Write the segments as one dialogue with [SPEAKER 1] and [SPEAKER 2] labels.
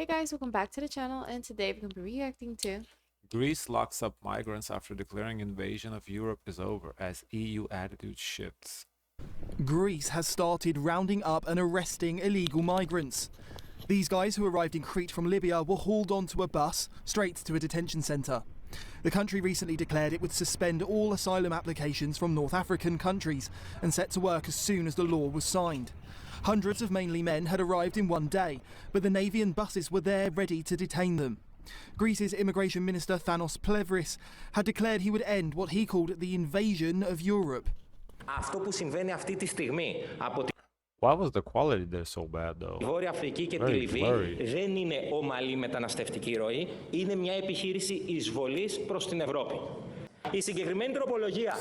[SPEAKER 1] Hey guys, welcome back to the channel, and today we're going to be reacting to
[SPEAKER 2] Greece locks up migrants after declaring invasion of Europe is over as EU attitude shifts.
[SPEAKER 3] Greece has started rounding up and arresting illegal migrants. These guys who arrived in Crete from Libya were hauled onto a bus straight to a detention centre. The country recently declared it would suspend all asylum applications from North African countries and set to work as soon as the law was signed. Hundreds of mainly men had arrived in one day, but the navy and buses were there ready to detain them. Greece's immigration minister Thanos Plevris had declared he would end what he called the invasion of Europe.
[SPEAKER 4] Αυτό που συμβαίνει αυτή τη στιγμή από τη
[SPEAKER 2] Why was the quality there so bad though?
[SPEAKER 4] Βόρεια Αφρική και τη Λιβύη δεν είναι ομαλή μεταναστευτική ροή, είναι μια επιχείρηση εισβολής προς την Ευρώπη. Η συγκεκριμένη τροπολογία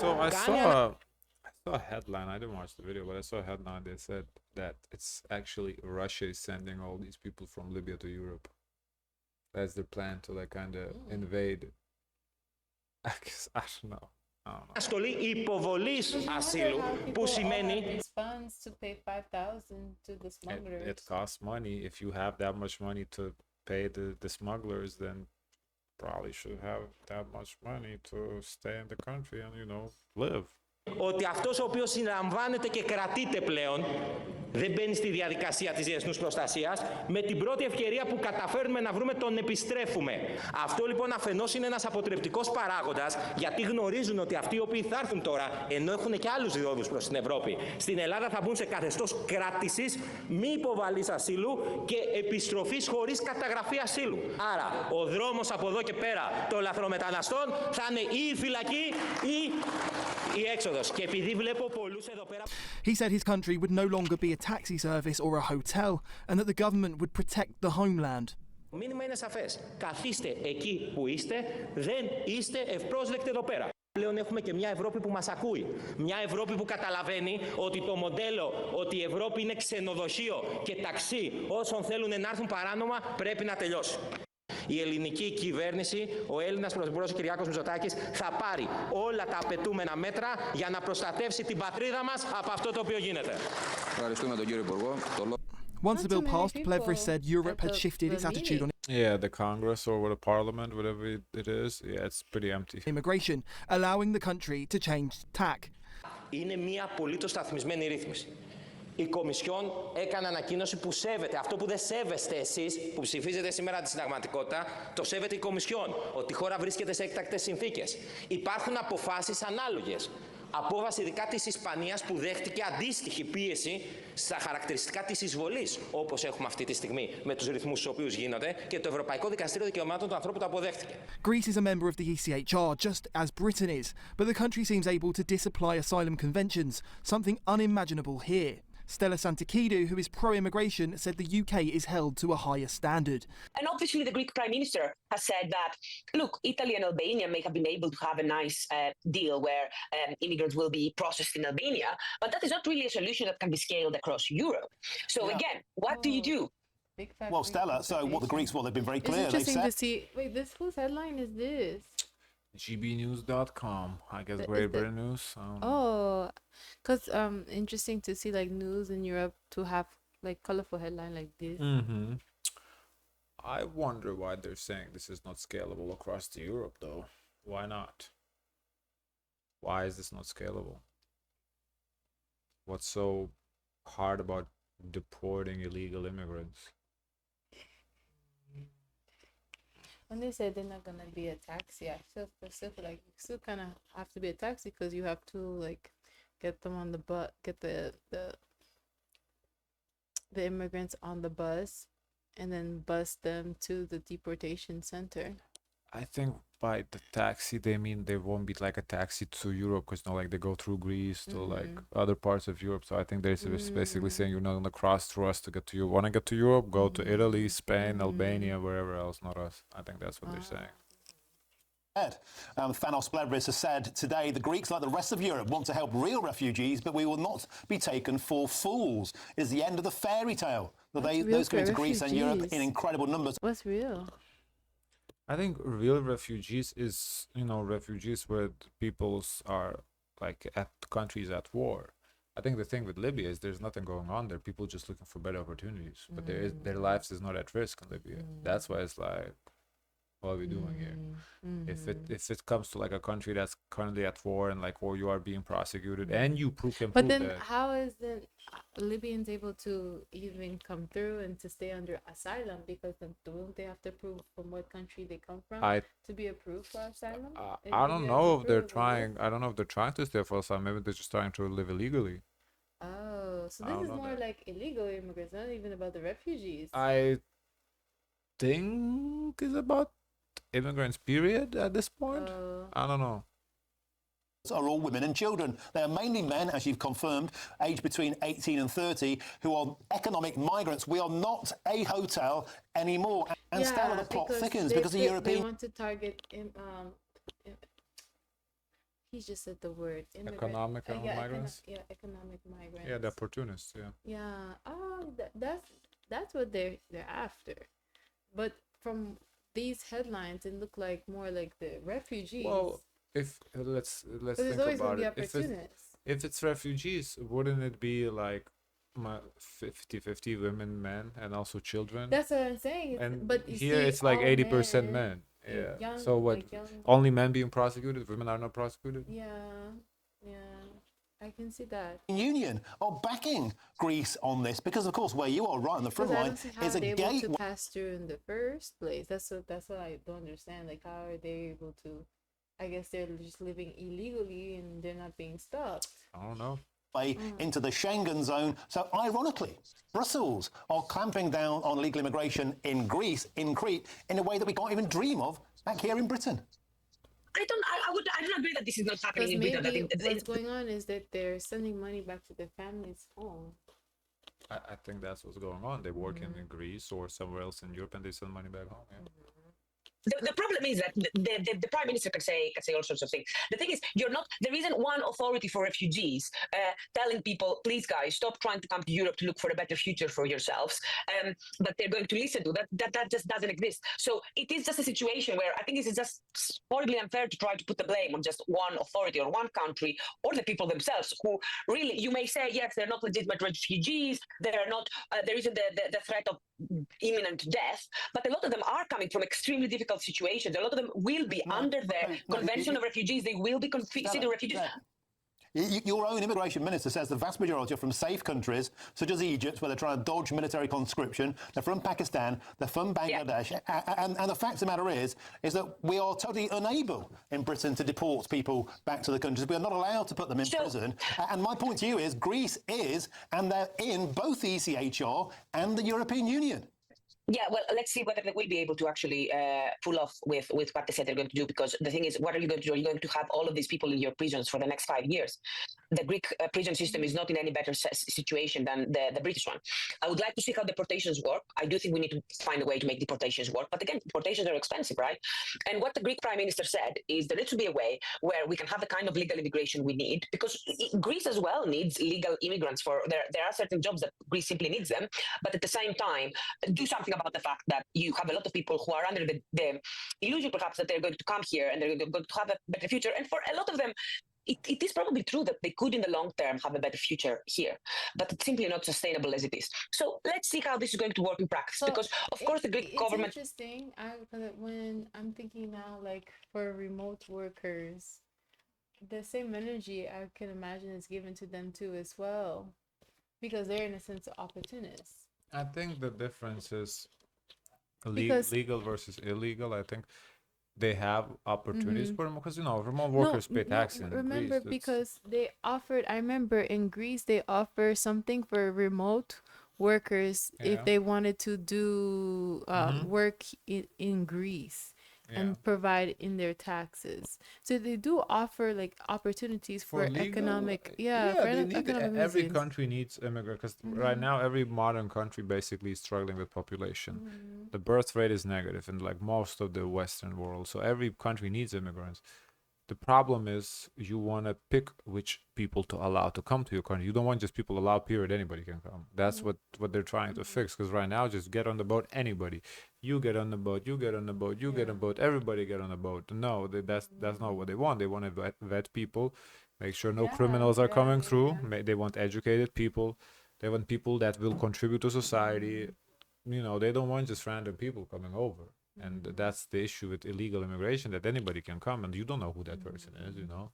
[SPEAKER 2] I saw a headline, I didn't watch the video, but I saw a headline that said that it's actually Russia is sending all these people from Libya to Europe. That's their plan to like kind of invade. I guess, I don't know.
[SPEAKER 4] Αστολή υποβολής ασύλου που σημαίνει
[SPEAKER 1] funds to pay 5,000 to the smugglers.
[SPEAKER 2] It costs money. If you have that much money to pay the smugglers, then probably should have that much money to stay in the country and, you know, live.
[SPEAKER 4] ότι αυτός ο οποίος συλλαμβάνεται και κρατείται πλέον δεν μπαίνει στη διαδικασία της διεθνούς προστασίας, με την πρώτη ευκαιρία που καταφέρνουμε να βρούμε τον επιστρέφουμε. Αυτό λοιπόν αφενός είναι ένας αποτρεπτικός παράγοντας, γιατί γνωρίζουν ότι αυτοί οι οποίοι θα έρθουν τώρα, ενώ έχουν και άλλους διόδους προς την Ευρώπη, στην Ελλάδα θα μπουν σε καθεστώς κράτησης, μη υποβαλής ασύλου και επιστροφής χωρίς καταγραφή ασύλου. Άρα ο δρόμος από εδώ και πέρα των λαθρομεταναστών θα είναι ή η φυλακή ή η έξοδος. Και επειδή βλέπω πολλούς εδώ πέρα...
[SPEAKER 3] He said his country would no longer be a taxi service or a hotel and that the government would protect the homeland.
[SPEAKER 4] Το μήνυμα είναι σαφές. Καθίστε εκεί που είστε, δεν είστε ευπρόσδεκτοι εδώ πέρα. Πλέον έχουμε και μια Ευρώπη που μας ακούει. Μια Ευρώπη που καταλαβαίνει ότι το μοντέλο ότι η Ευρώπη είναι ξενοδοχείο και ταξί όσων θέλουν να έρθουν παράνομα πρέπει να τελειώσει. Η ελληνική κυβέρνηση, ο Έλληνας Πρωθυπουργός Κυριάκος Μητσοτάκης θα πάρει όλα τα απαιτούμενα μέτρα για να προστατεύσει την πατρίδα μας από αυτό το οποίο γίνεται.
[SPEAKER 5] Ευχαριστούμε τον κύριο Υπουργό.
[SPEAKER 3] Once the bill passed, Plevris said Europe had shifted its attitude on
[SPEAKER 2] Yeah, the Congress or the Parliament, whatever it is, yeah, it's pretty empty.
[SPEAKER 3] immigration, allowing the country to change tack.
[SPEAKER 4] Είναι μια απολύτως σταθμισμένη ρύθμιση. Η Κομισιόν έκανε ανακοίνωση που σέβεται. Αυτό που δεν σέβεστε εσείς, που ψηφίζετε σήμερα τη συνταγματικότητα, το σέβεται η Κομισιόν. Ότι η χώρα βρίσκεται σε έκτακτες συνθήκες. Υπάρχουν αποφάσεις ανάλογες. Απόβαση ειδικά της Ισπανίας που δέχτηκε αντίστοιχη πίεση στα χαρακτηριστικά της εισβολής, όπως έχουμε αυτή τη στιγμή με τους ρυθμούς στους οποίους γίνονται, και το Ευρωπαϊκό Δικαστήριο Δικαιωμάτων του Ανθρώπου το αποδέχτηκε.
[SPEAKER 3] Greece is a member of the ECHR, just as Britain is, but the country seems able to disapply asylum conventions, something unimaginable here. Stella Santakidou, who is pro-immigration, said the UK is held to a higher standard.
[SPEAKER 6] And obviously the Greek Prime Minister has said that, look, Italy and Albania may have been able to have a nice deal where immigrants will be processed in Albania, but that is not really a solution that can be scaled across Europe. So again, what do you do?
[SPEAKER 7] Well, Stella, so what the Greeks, they've been very clear.
[SPEAKER 1] It's interesting
[SPEAKER 7] They've
[SPEAKER 1] to see. Wait, whose headline is this?
[SPEAKER 2] gbnews.com, I guess. Great Britain News.
[SPEAKER 1] Oh, because interesting to see like news in Europe to have like colorful headline like this.
[SPEAKER 2] I wonder why they're saying this is not scalable across to Europe though. Why not? Why is this not scalable? What's so hard about deporting illegal immigrants?
[SPEAKER 1] When they said they're not gonna be a taxi, I still feel like you still kind of have to be a taxi because you have to like get them on the bus, get the immigrants on the bus, and then bus them to the deportation center.
[SPEAKER 2] I think by the taxi they mean they won't be like a taxi to Europe, because like they go through Greece to like other parts of Europe. So I think they're basically saying you're not gonna cross through us to get to Europe. Want to get to Europe? Go to Italy, Spain, Albania, wherever else, not us. I think that's what they're saying.
[SPEAKER 7] Thanos Plevris has said today the Greeks, like the rest of Europe, want to help real refugees, but we will not be taken for fools. Is the end of the fairy tale. Those coming to Greece and Europe in incredible numbers.
[SPEAKER 1] What's real?
[SPEAKER 2] I think real refugees is, you know, refugees where peoples are like at countries at war. I think the thing with Libya is there's nothing going on there. People just looking for better opportunities, but their lives is not at risk in Libya. That's why it's like, what are we doing here? If it comes to like a country that's currently at war and like, or you are being prosecuted and you can
[SPEAKER 1] But
[SPEAKER 2] prove
[SPEAKER 1] then,
[SPEAKER 2] that.
[SPEAKER 1] how is the Libyans able to even come through and to stay under asylum? Because then don't they have to prove from what country they come from to be approved for asylum?
[SPEAKER 2] I don't know if they're trying. I don't know if they're trying to stay for asylum. Maybe they're just trying to live illegally.
[SPEAKER 1] Oh, so this is more like illegal immigrants, not even about the refugees.
[SPEAKER 2] I think it's about immigrants, period, at this point. I don't know.
[SPEAKER 7] Are all women and children. They are mainly men, as you've confirmed, aged between 18 and 30, who are economic migrants. We are not a hotel anymore. And still the plot thickens because the European...
[SPEAKER 1] They want to target... he just said the word.
[SPEAKER 2] Economic migrants?
[SPEAKER 1] Economic migrants.
[SPEAKER 2] Yeah, the opportunists, yeah.
[SPEAKER 1] Yeah. Oh, that's what they're after. But from these headlines, it looked like more like the refugees.
[SPEAKER 2] Well, if let's think about it. If it's refugees, wouldn't it be like 50-50 women, men, and also children?
[SPEAKER 1] That's what I'm saying.
[SPEAKER 2] But here it's like 80% men. Yeah. Young, so what? Like only men being prosecuted, women are not prosecuted?
[SPEAKER 1] Yeah. I can see that.
[SPEAKER 7] Union are backing Greece on this because, of course, where you are right on the front line is a gate
[SPEAKER 1] to pass through in the first place. That's what I don't understand. Like, how are they able to? I guess they're just living illegally and they're not being stopped.
[SPEAKER 2] I don't know.
[SPEAKER 7] Into the Schengen zone. So, ironically, Brussels are clamping down on illegal immigration in Greece, in Crete, in a way that we can't even dream of back here in Britain.
[SPEAKER 6] I don't agree that this is not happening in Britain. I think
[SPEAKER 1] what's going on is that they're sending money back to their families' home.
[SPEAKER 2] I think that's what's going on. They work in Greece or somewhere else in Europe and they send money back home. Yeah.
[SPEAKER 6] The problem is that the prime minister can say all sorts of things. The thing is, there isn't one authority for refugees telling people, please guys, stop trying to come to Europe to look for a better future for yourselves, that they're going to listen to. That just doesn't exist. So it is just a situation where I think this is just horribly unfair to try to put the blame on just one authority or one country or the people themselves, who really, you may say, yes, they're not legitimate refugees, they're not, there isn't the threat of imminent death, but a lot of them are coming from extremely difficult situations. A lot of them will be under the Convention of Refugees. They will be considered refugees.
[SPEAKER 7] Your own immigration minister says the vast majority are from safe countries, such as Egypt, where they're trying to dodge military conscription. They're from Pakistan. They're from Bangladesh. Yeah. And the fact of the matter is that we are totally unable in Britain to deport people back to the countries. We are not allowed to put them in prison. And my point to you is Greece is, and they're in both the ECHR and the European Union.
[SPEAKER 6] Yeah, well, let's see whether they will be able to actually pull off with what they said they're going to do, because the thing is, what are you going to do? Are you going to have all of these people in your prisons for the next 5 years? The Greek prison system is not in any better situation than the British one. I would like to see how deportations work. I do think we need to find a way to make deportations work. But again, deportations are expensive, right? And what the Greek prime minister said is there needs to be a way where we can have the kind of legal immigration we need, because Greece as well needs legal immigrants. There are certain jobs that Greece simply needs them. But at the same time, do something about the fact that you have a lot of people who are under the illusion perhaps that they're going to come here and they're going to have a better future. And for a lot of them, it is probably true that they could in the long term have a better future here, but it's simply not sustainable as it is. So let's see how this is going to work in practice, because of course the Greek government...
[SPEAKER 1] It's interesting, when I'm thinking now, like for remote workers, the same energy I can imagine is given to them too as well, because they're in a sense opportunists.
[SPEAKER 2] I think the difference is legal versus illegal. I think they have opportunities for them because remote workers pay taxes.
[SPEAKER 1] Remember, because they offered. I remember in Greece they offer something for remote workers if they wanted to do work in Greece. And provide in their taxes. So they do offer like opportunities for economic
[SPEAKER 2] every country needs immigrants, because right now every modern country basically is struggling with population. The birth rate is negative in like most of the Western world, so every country needs immigrants. The problem is you want to pick which people to allow to come to your country. You don't want just people allowed, period. Anybody can come. That's what they're trying to fix, because right now just get on the boat, anybody. You get on the boat, you get on the boat, you get on the boat, everybody get on the boat. No, that's not what they want. They want to vet people, Make sure no criminals are coming through. They want educated people. They want people that will contribute to society. You know, they don't want just random people coming over. And that's the issue with illegal immigration, that anybody can come and you don't know who that person is, you know.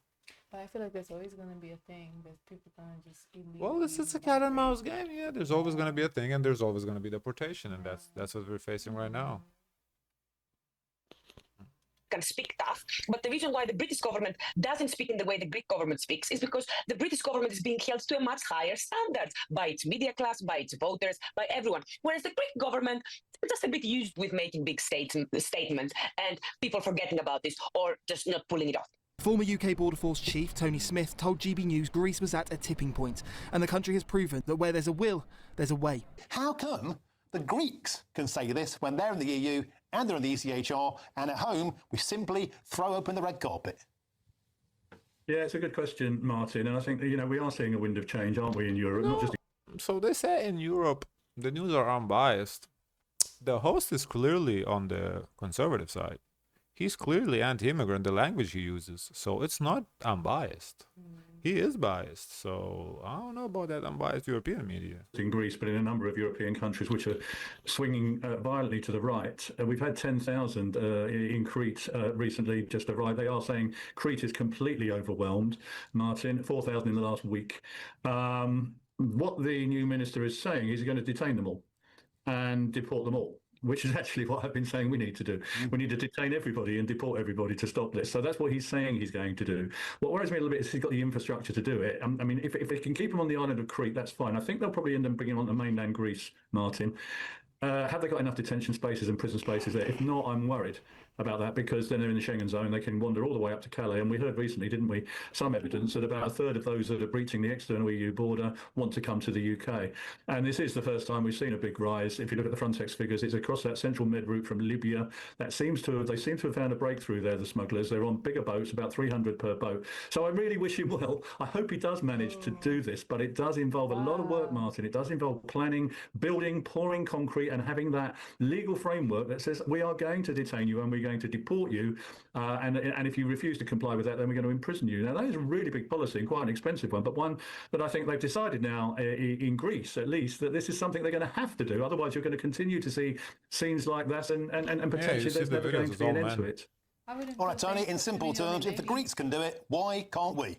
[SPEAKER 1] But I feel like there's always gonna be a thing. There's people gonna just illegally.
[SPEAKER 2] Well, it's a cat and mouse game. Yeah, there's always gonna be a thing, and there's always gonna be deportation, and that's what we're facing right now.
[SPEAKER 6] Can speak tough, but the reason why the British government doesn't speak in the way the Greek government speaks is because the British government is being held to a much higher standard by its media class, by its voters, by everyone. Whereas the Greek government is just a bit used with making big statements and people forgetting about this or just not pulling it off.
[SPEAKER 3] Former UK Border Force Chief Tony Smith told GB News Greece was at a tipping point, and the country has proven that where there's a will, there's a way.
[SPEAKER 7] How come the Greeks can say this when they're in the EU and they're in the ECHR, and at home we simply throw open the red carpet?
[SPEAKER 8] Yeah, it's a good question, Martin. And I think, you know, we are seeing a wind of change, aren't we, in Europe?
[SPEAKER 2] No.
[SPEAKER 8] Not just.
[SPEAKER 2] So they say in Europe, the news are unbiased. The host is clearly on the conservative side. He's clearly anti-immigrant, the language he uses. So it's not unbiased. He is biased. So I don't know about that unbiased European media.
[SPEAKER 8] In Greece, but in a number of European countries which are swinging violently to the right. We've had 10,000 in Crete recently just arrived. They are saying Crete is completely overwhelmed, Martin, 4,000 in the last week. What the new minister is saying is he's going to detain them all and deport them all, which is actually what I've been saying we need to do. We need to detain everybody and deport everybody to stop this. So that's what he's saying he's going to do. What worries me a little bit is he's got the infrastructure to do it. I mean, if they can keep him on the island of Crete, that's fine. I think they'll probably end up bringing him on to mainland Greece, Martin. Have they got enough detention spaces and prison spaces there? If not, I'm worried about that, because then they're in the Schengen zone, they can wander all the way up to Calais. And we heard recently, didn't we, some evidence that about a third of those that are breaching the external EU border want to come to the UK. And this is the first time we've seen a big rise. If you look at the Frontex figures, it's across that central med route from Libya. They seem to have found a breakthrough there, the smugglers. They're on bigger boats, about 300 per boat. So I really wish him well. I hope he does manage to do this, but it does involve a lot of work, Martin. It does involve planning, building, pouring concrete, and having that legal framework that says we are going to detain you and we're going to deport you, and if you refuse to comply with that, then we're going to imprison you. Now, that is a really big policy and quite an expensive one, but one that I think they've decided now, in Greece at least, that this is something they're going to have to do. Otherwise, you're going to continue to see scenes like that, and potentially there's never going to be an end to it.
[SPEAKER 7] All right, Tony, in simple terms, if the Greeks can do it, why can't we?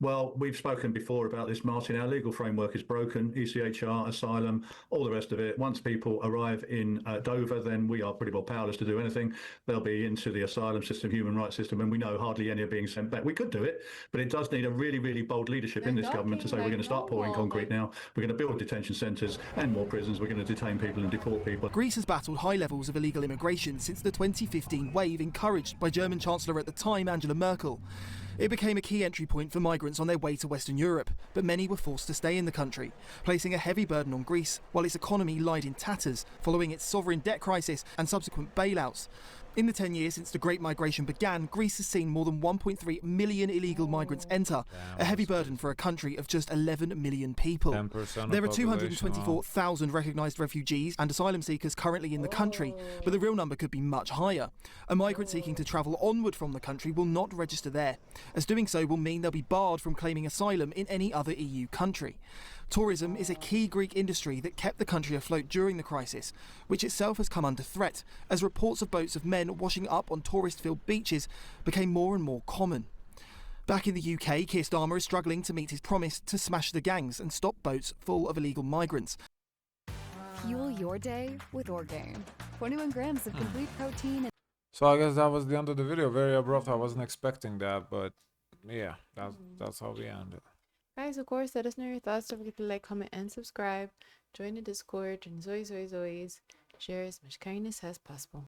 [SPEAKER 8] Well, we've spoken before about this, Martin. Our legal framework is broken, ECHR, asylum, all the rest of it. Once people arrive in Dover, then we are pretty well powerless to do anything. They'll be into the asylum system, human rights system, and we know hardly any are being sent back. We could do it, but it does need a really, really bold leadership in this government to say we're going to start pouring concrete now. We're going to build detention centres and more prisons. We're going to detain people and deport people.
[SPEAKER 3] Greece has battled high levels of illegal immigration since the 2015 wave encouraged by German Chancellor at the time, Angela Merkel. It became a key entry point for migrants on their way to Western Europe, but many were forced to stay in the country, placing a heavy burden on Greece while its economy lied in tatters following its sovereign debt crisis and subsequent bailouts. In the 10 years since the Great Migration began, Greece has seen more than 1.3 million illegal migrants enter, a heavy burden for a country of just 11 million people. There are 224,000 recognised refugees and asylum seekers currently in the country, but the real number could be much higher. A migrant seeking to travel onward from the country will not register there, as doing so will mean they'll be barred from claiming asylum in any other EU country. Tourism is a key Greek industry that kept the country afloat during the crisis, which itself has come under threat as reports of boats of men washing up on tourist-filled beaches became more and more common. Back in the UK, Keir Starmer is struggling to meet his promise to smash the gangs and stop boats full of illegal migrants.
[SPEAKER 9] Fuel your day with Orgain. 21 grams of complete protein.
[SPEAKER 2] So I guess that was the end of the video. Very abrupt. I wasn't expecting that, but yeah, that's how we ended.
[SPEAKER 1] Guys, of course, let us know your thoughts. Don't forget to like, comment, and subscribe. Join the Discord, and always share as much kindness as possible.